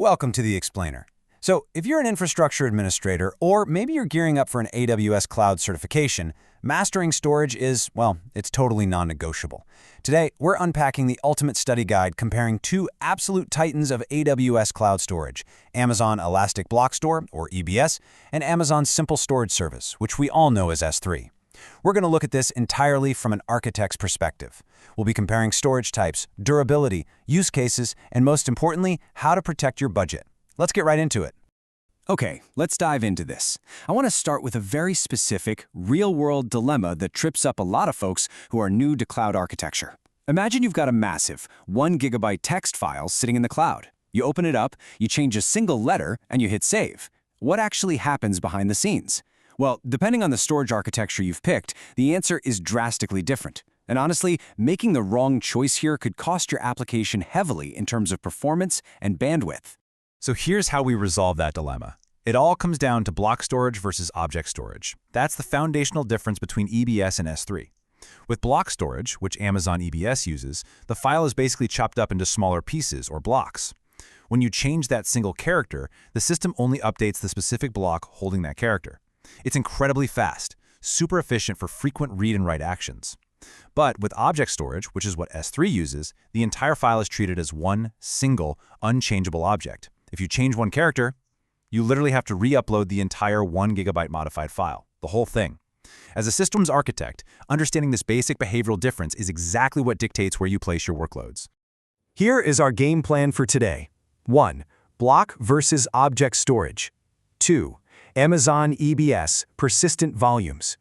Welcome to the Explainer. So, if you're an infrastructure administrator, or maybe you're gearing up for an AWS cloud certification, mastering storage is, well, it's totally non-negotiable. Today, we're unpacking the ultimate study guide comparing two absolute titans of AWS cloud storage, Amazon Elastic Block Store, or EBS, and Amazon's Simple Storage Service, which we all know as S3. We're going to look at this entirely from an architect's perspective. We'll be comparing storage types, durability, use cases, and most importantly, how to protect your budget. Let's get right into it. Okay, let's dive into this. I want to start with a very specific, real-world dilemma that trips up a lot of folks who are new to cloud architecture. Imagine you've got a massive 1 GB text file sitting in the cloud. You open it up, you change a single letter, and you hit save. What actually happens behind the scenes? Well, depending on the storage architecture you've picked, the answer is drastically different. And honestly, making the wrong choice here could cost your application heavily in terms of performance and bandwidth. So here's how we resolve that dilemma. It all comes down to block storage versus object storage. That's the foundational difference between EBS and S3. With block storage, which Amazon EBS uses, the file is basically chopped up into smaller pieces or blocks. When you change that single character, the system only updates the specific block holding that character. It's incredibly fast, super efficient for frequent read and write actions. But with object storage, which is what S3 uses, the entire file is treated as one single, unchangeable object. If you change one character, you literally have to re-upload the entire 1 GB modified file, the whole thing. As a systems architect, understanding this basic behavioral difference is exactly what dictates where you place your workloads. Here is our game plan for today. 1. Block versus object storage. 2. Amazon EBS, persistent volumes.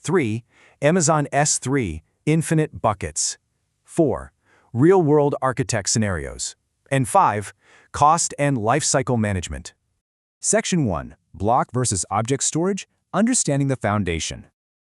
3. Amazon S3, infinite buckets. 4. Real-world architect scenarios. And 5. Cost and lifecycle management. Section 1. Block versus object storage, understanding the foundation.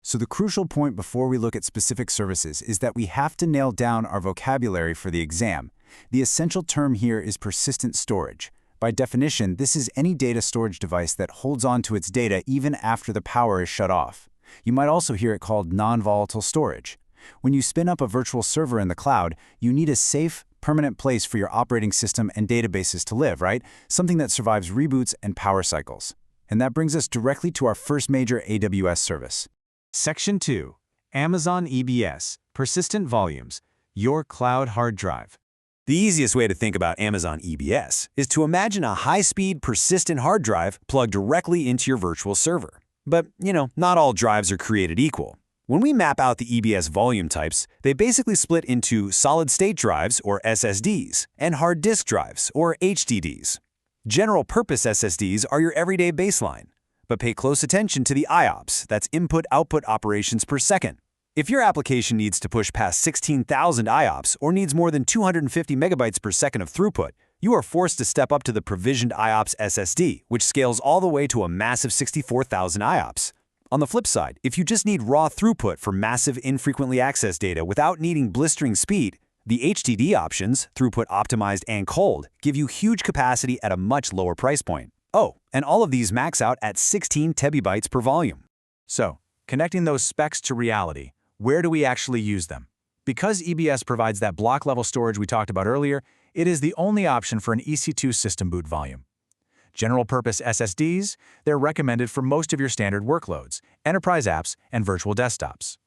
So the crucial point before we look at specific services is that we have to nail down our vocabulary for the exam. The essential term here is persistent storage. By definition, this is any data storage device that holds on to its data even after the power is shut off. You might also hear it called non-volatile storage. When you spin up a virtual server in the cloud, you need a safe, permanent place for your operating system and databases to live, right? Something that survives reboots and power cycles. And that brings us directly to our first major AWS service. Section 2. Amazon EBS, persistent volumes, your cloud hard drive. The easiest way to think about Amazon EBS is to imagine a high-speed, persistent hard drive plugged directly into your virtual server. But, not all drives are created equal. When we map out the EBS volume types, they basically split into solid-state drives, or SSDs, and hard disk drives, or HDDs. General-purpose SSDs are your everyday baseline. But pay close attention to the IOPS, that's input-output operations per second. If your application needs to push past 16,000 IOPS or needs more than 250 megabytes per second of throughput, you are forced to step up to the provisioned IOPS SSD, which scales all the way to a massive 64,000 IOPS. On the flip side, if you just need raw throughput for massive infrequently accessed data without needing blistering speed, the HDD options, throughput optimized and cold, give you huge capacity at a much lower price point. Oh, and all of these max out at 16 tebibytes per volume. So, connecting those specs to reality, where do we actually use them? Because EBS provides that block-level storage we talked about earlier, it is the only option for an EC2 system boot volume. General-purpose SSDs, they're recommended for most of your standard workloads, enterprise apps, and virtual desktops.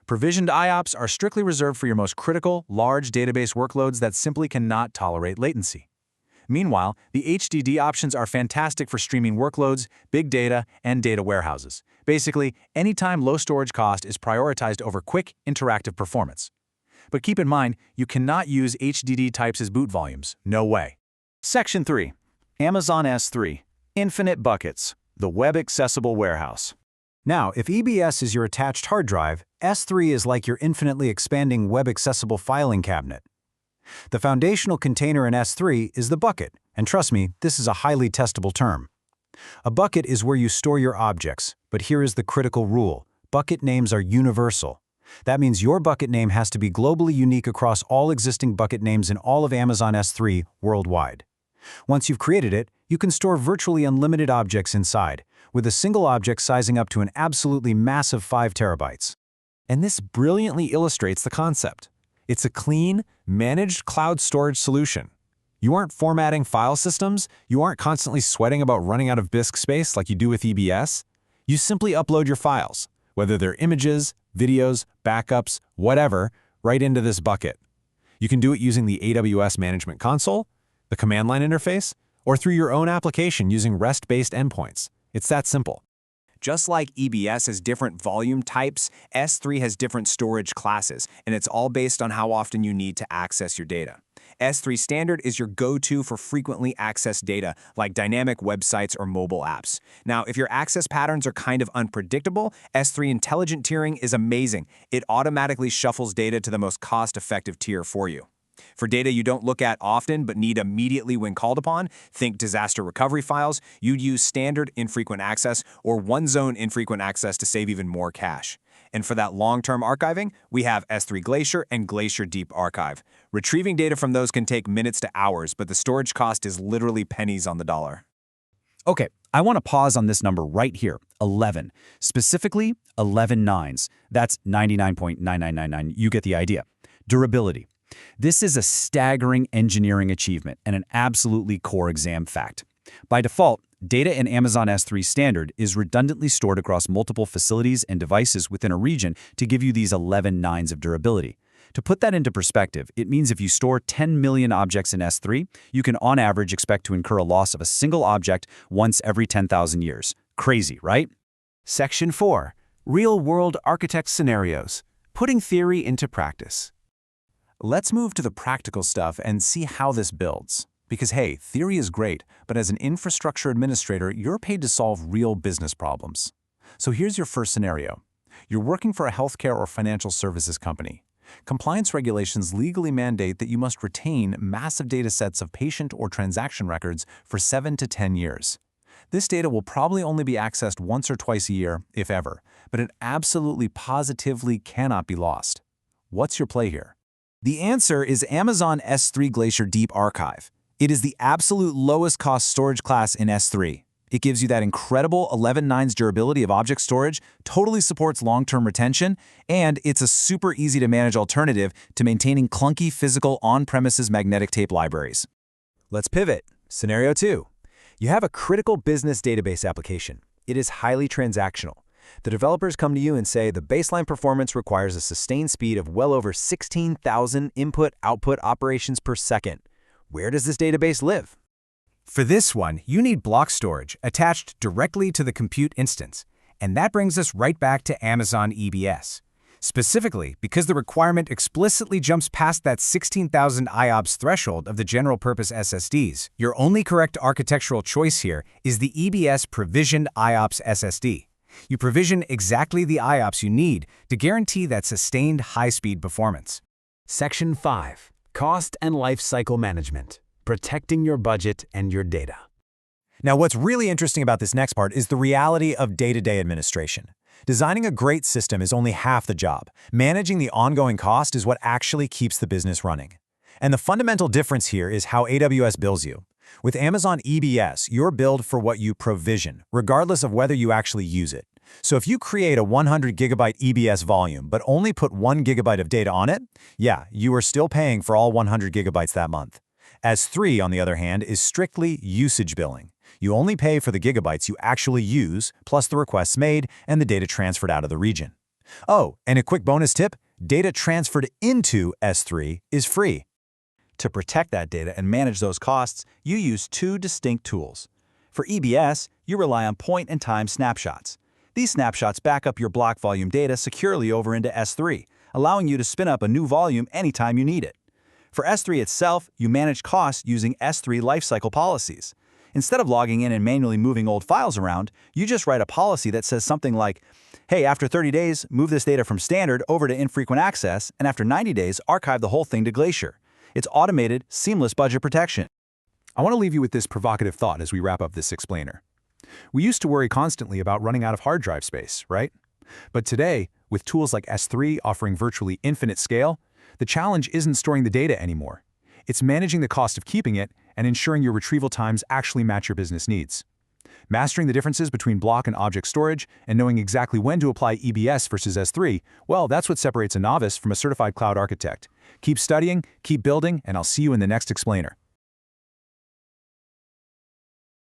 Provisioned IOPS are strictly reserved for your most critical, large database workloads that simply cannot tolerate latency. Meanwhile, the HDD options are fantastic for streaming workloads, big data, and data warehouses. Basically, anytime low storage cost is prioritized over quick, interactive performance. But keep in mind, you cannot use HDD types as boot volumes. No way. Section 3. Amazon S3, infinite buckets, the web-accessible warehouse. Now, if EBS is your attached hard drive, S3 is like your infinitely expanding web-accessible filing cabinet. The foundational container in S3 is the bucket, and trust me, this is a highly testable term. A bucket is where you store your objects, but here is the critical rule. Bucket names are universal. That means your bucket name has to be globally unique across all existing bucket names in all of Amazon S3 worldwide. Once you've created it, you can store virtually unlimited objects inside, with a single object sizing up to an absolutely massive 5 terabytes. And this brilliantly illustrates the concept. It's a clean, managed cloud storage solution. You aren't formatting file systems, you aren't constantly sweating about running out of disk space like you do with EBS. You simply upload your files, whether they're images, videos, backups, whatever, right into this bucket. You can do it using the AWS Management Console, the command line interface, or through your own application using REST-based endpoints. It's that simple. Just like EBS has different volume types, S3 has different storage classes, and it's all based on how often you need to access your data. S3 Standard is your go-to for frequently accessed data, like dynamic websites or mobile apps. Now, if your access patterns are kind of unpredictable, S3 Intelligent Tiering is amazing. It automatically shuffles data to the most cost-effective tier for you. For data you don't look at often but need immediately when called upon, think disaster recovery files, you'd use Standard Infrequent Access or One-Zone Infrequent Access to save even more cache. And for that long-term archiving, we have S3 Glacier and Glacier Deep Archive. Retrieving data from those can take minutes to hours, but the storage cost is literally pennies on the dollar. Okay, I want to pause on this number right here, 11. Specifically, 11 nines. That's 99.9999. You get the idea. Durability. This is a staggering engineering achievement and an absolutely core exam fact. By default, data in Amazon S3 Standard is redundantly stored across multiple facilities and devices within a region to give you these 11 nines of durability. To put that into perspective, it means if you store 10 million objects in S3, you can on average expect to incur a loss of a single object once every 10,000 years. Crazy, right? Section 4. Real-world architect scenarios. Putting theory into practice. Let's move to the practical stuff and see how this builds. Because hey, theory is great, but as an infrastructure administrator, you're paid to solve real business problems. So here's your first scenario. You're working for a healthcare or financial services company. Compliance regulations legally mandate that you must retain massive data sets of patient or transaction records for 7 to 10 years. This data will probably only be accessed once or twice a year, if ever, but it absolutely positively cannot be lost. What's your play here? The answer is Amazon S3 Glacier Deep Archive. It is the absolute lowest cost storage class in S3. It gives you that incredible 11 nines durability of object storage, totally supports long-term retention, and it's a super easy to manage alternative to maintaining clunky physical on-premises magnetic tape libraries. Let's pivot. Scenario 2. You have a critical business database application. It is highly transactional. The developers come to you and say the baseline performance requires a sustained speed of well over 16,000 input-output operations per second. Where does this database live? For this one, you need block storage attached directly to the compute instance. And that brings us right back to Amazon EBS. Specifically, because the requirement explicitly jumps past that 16,000 IOPS threshold of the general-purpose SSDs, your only correct architectural choice here is the EBS Provisioned IOPS SSD. You provision exactly the IOPS you need to guarantee that sustained high-speed performance. Section 5. Cost and Lifecycle Management. Protecting your budget and your data. Now, what's really interesting about this next part is the reality of day-to-day administration. Designing a great system is only half the job. Managing the ongoing cost is what actually keeps the business running. And the fundamental difference here is how AWS bills you. With Amazon EBS, you're billed for what you provision, regardless of whether you actually use it. So if you create a 100 gigabyte EBS volume but only put 1 gigabyte of data on it, yeah, you are still paying for all 100 gigabytes that month. S3, on the other hand, is strictly usage billing. You only pay for the gigabytes you actually use, plus the requests made and the data transferred out of the region. Oh, and a quick bonus tip, data transferred into S3 is free. To protect that data and manage those costs, you use two distinct tools. For EBS, you rely on point-in-time snapshots. These snapshots back up your block volume data securely over into S3, allowing you to spin up a new volume anytime you need it. For S3 itself, you manage costs using S3 lifecycle policies. Instead of logging in and manually moving old files around, you just write a policy that says something like, hey, after 30 days, move this data from standard over to infrequent access, and after 90 days, archive the whole thing to Glacier. It's automated, seamless budget protection. I want to leave you with this provocative thought as we wrap up this explainer. We used to worry constantly about running out of hard drive space, right? But today, with tools like S3 offering virtually infinite scale, the challenge isn't storing the data anymore. It's managing the cost of keeping it and ensuring your retrieval times actually match your business needs. Mastering the differences between block and object storage and knowing exactly when to apply EBS versus S3, well, that's what separates a novice from a certified cloud architect. Keep studying, keep building, and I'll see you in the next explainer.